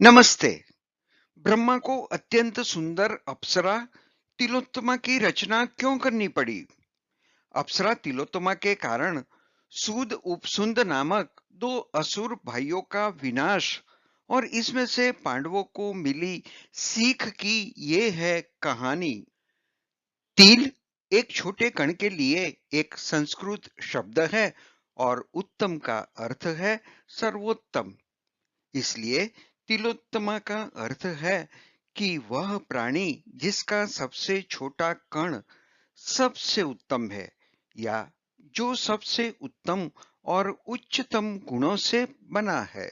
नमस्ते। ब्रह्मा को अत्यंत सुंदर अप्सरा तिलोत्तमा की रचना क्यों करनी पड़ी? अप्सरा तिलोत्तमा के कारण सूद उपसुंद नामक दो असुर भाइयों का विनाश और इसमें से पांडवों को मिली सीख की ये है कहानी। तिल एक छोटे कण के लिए एक संस्कृत शब्द है और उत्तम का अर्थ है सर्वोत्तम। इसलिए तिलोत्तमा का अर्थ है कि वह प्राणी जिसका सबसे छोटा कण सबसे उत्तम है या जो सबसे उत्तम और उच्चतम गुणों से बना है।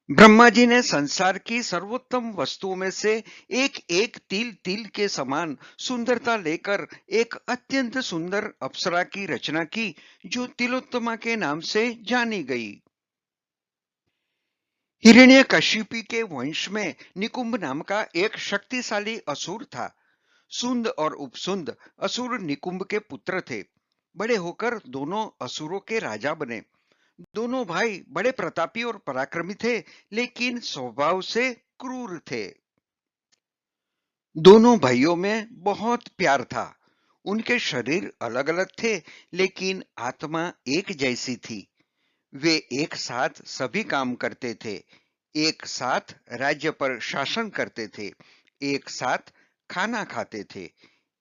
ब्रह्मा जी ने संसार की सर्वोत्तम वस्तुओं में से एक एक तिल तिल के समान सुंदरता लेकर एक अत्यंत सुंदर अप्सरा की रचना की जो तिलोत्तमा के नाम से जानी गई। हिरण्यकशिपु के वंश में निकुंभ नाम का एक शक्तिशाली असुर था। सुंद और उपसुंद असुर निकुंभ के पुत्र थे। बड़े होकर दोनों असुरों के राजा बने। दोनों भाई बड़े प्रतापी और पराक्रमी थे, लेकिन स्वभाव से क्रूर थे। दोनों भाइयों में बहुत प्यार था। उनके शरीर अलग अलग थे, लेकिन आत्मा एक जैसी थी। वे एक साथ सभी काम करते थे, एक साथ राज्य पर शासन करते थे, एक साथ खाना खाते थे,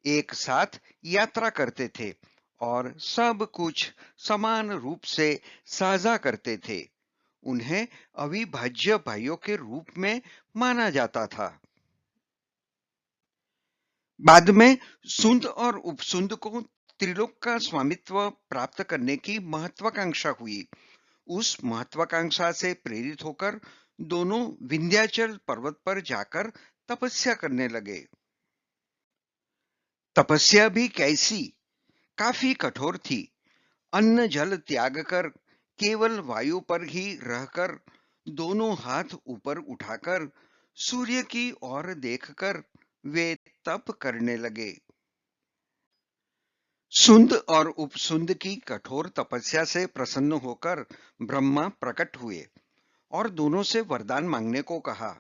एक साथ यात्रा करते थे और सब कुछ समान रूप से साझा करते थे। उन्हें अविभाज्य भाइयों के रूप में माना जाता था। बाद में सुंद और उपसुंद को त्रिलोक का स्वामित्व प्राप्त करने की महत्वाकांक्षा हुई। उस महत्वाकांक्षा से प्रेरित होकर दोनों विंध्याचल पर्वत पर जाकर तपस्या करने लगे। तपस्या भी कैसी, काफी कठोर थी। अन्न जल त्याग कर केवल वायु पर ही रहकर दोनों हाथ ऊपर उठाकर सूर्य की ओर देखकर वे तप करने लगे। सुंद और उपसुंद की कठोर तपस्या से प्रसन्न होकर ब्रह्मा प्रकट हुए और दोनों से वरदान मांगने को कहा।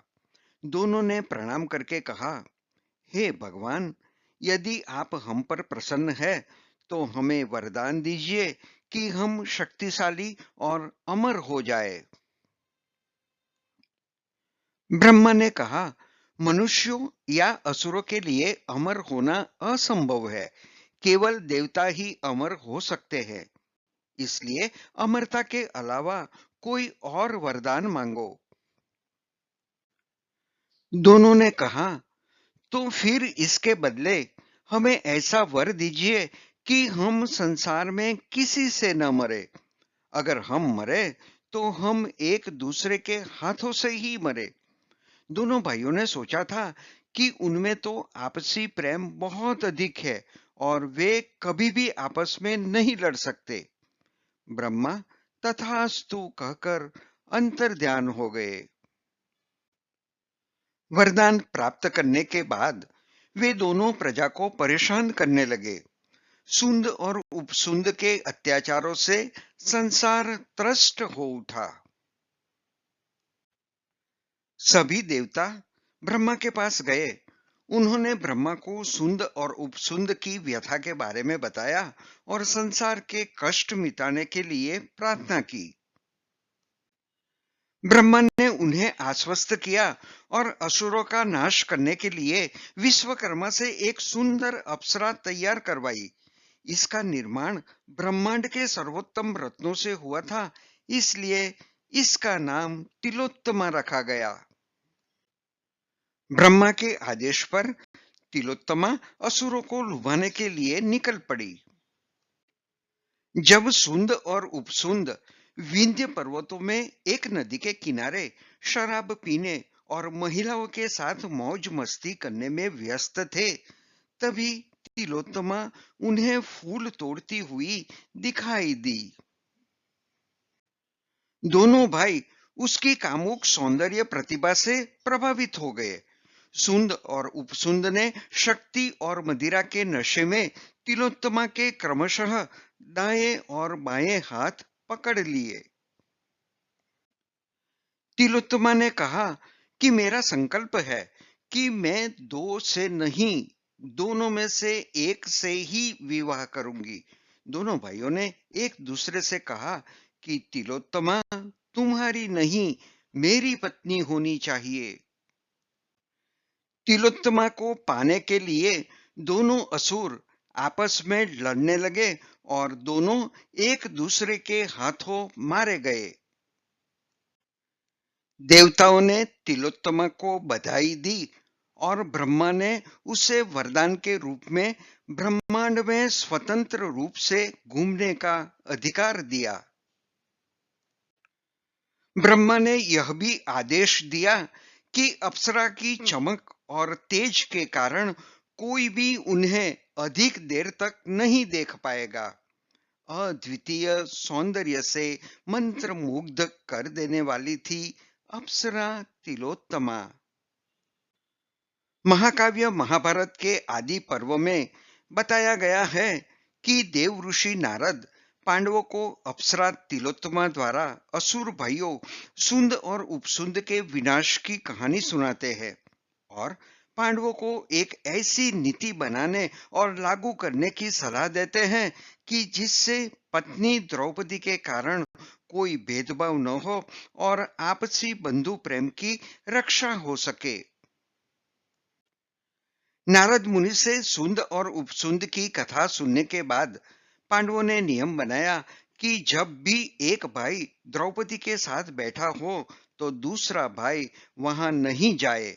दोनों ने प्रणाम करके कहा, हे भगवान, यदि आप हम पर प्रसन्न है तो हमें वरदान दीजिए कि हम शक्तिशाली और अमर हो जाए। ब्रह्मा ने कहा, मनुष्यों या असुरों के लिए अमर होना असंभव है। केवल देवता ही अमर हो सकते हैं। इसलिए अमरता के अलावा कोई और वरदान मांगो। दोनों ने कहा, तो फिर इसके बदले हमें ऐसा वर दीजिए कि हम संसार में किसी से न मरे। अगर हम मरे तो हम एक दूसरे के हाथों से ही मरे। दोनों भाइयों ने सोचा था कि उनमें तो आपसी प्रेम बहुत अधिक है और वे कभी भी आपस में नहीं लड़ सकते। ब्रह्मा तथास्तु कहकर अंतर्ध्यान हो गए। वरदान प्राप्त करने के बाद वे दोनों प्रजा को परेशान करने लगे। सुंद और उपसुंद के अत्याचारों से संसार त्रस्त हो उठा। सभी देवता ब्रह्मा के पास गए। उन्होंने ब्रह्मा को सुंद और उपसुंद की व्यथा के बारे में बताया और संसार के कष्ट मिटाने के लिए प्रार्थना की। ब्रह्मा ने उन्हें आश्वस्त किया और असुरों का नाश करने के लिए विश्वकर्मा से एक सुंदर अप्सरा तैयार करवाई। इसका निर्माण ब्रह्मांड के सर्वोत्तम रत्नों से हुआ था, इसलिए इसका नाम तिलोत्तमा रखा गया। ब्रह्मा के आदेश पर तिलोत्तमा असुरों को लुभाने के लिए निकल पड़ी। जब सुंद और उपसुंद विंध्य पर्वतों में एक नदी के किनारे शराब पीने और महिलाओं के साथ मौज मस्ती करने में व्यस्त थे, तभी तिलोत्तमा उन्हें फूल तोड़ती हुई दिखाई दी। दोनों भाई उसकी कामुक सौंदर्य प्रतिभा से प्रभावित हो गए। सुंद और उपसुंद ने शक्ति और मदिरा के नशे में तिलोत्तमा के क्रमशः दाएं और बाएं हाथ पकड़ लिए। तिलोत्तमा ने कहा कि मेरा संकल्प है कि मैं दो से नहीं, दोनों में से एक से ही विवाह करूंगी। दोनों भाइयों ने एक दूसरे से कहा कि तिलोत्तमा तुम्हारी नहीं, मेरी पत्नी होनी चाहिए। तिलोत्तमा को पाने के लिए दोनों असुर आपस में लड़ने लगे और दोनों एक दूसरे के हाथों मारे गए। देवताओं ने तिलोत्तमा को बधाई दी और ब्रह्मा ने उसे वरदान के रूप में ब्रह्मांड में स्वतंत्र रूप से घूमने का अधिकार दिया। ब्रह्मा ने यह भी आदेश दिया कि अप्सरा की चमक और तेज के कारण कोई भी उन्हें अधिक देर तक नहीं देख पाएगा। अद्वितीय सौंदर्य से मंत्रमुग्ध कर देने वाली थी अप्सरा तिलोत्तमा। महाकाव्य महाभारत के आदि पर्व में बताया गया है कि देव ऋषि नारद पांडवों को अप्सरा तिलोत्तमा द्वारा असुर भाइयों सुंद और उपसुंद के विनाश की कहानी सुनाते हैं और पांडवों को एक ऐसी नीति बनाने और लागू करने की सलाह देते हैं कि जिससे पत्नी द्रौपदी के कारण कोई भेदभाव न हो और आपसी बंधु प्रेम की रक्षा हो सके। नारद मुनि से सुंद और उपसुंद की कथा सुनने के बाद पांडवों ने नियम बनाया कि जब भी एक भाई द्रौपदी के साथ बैठा हो तो दूसरा भाई वहां नहीं जाए।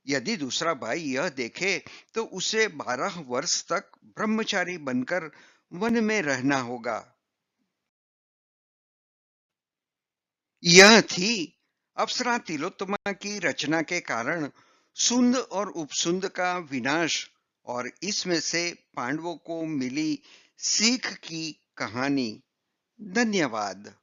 यदि दूसरा भाई यह देखे तो उसे 12 वर्ष तक ब्रह्मचारी बनकर वन में रहना होगा। यह थी अप्सरा तिलोत्तमा की रचना के कारण सुंद और उपसुंद का विनाश और इसमें से पांडवों को मिली सीख की कहानी। धन्यवाद।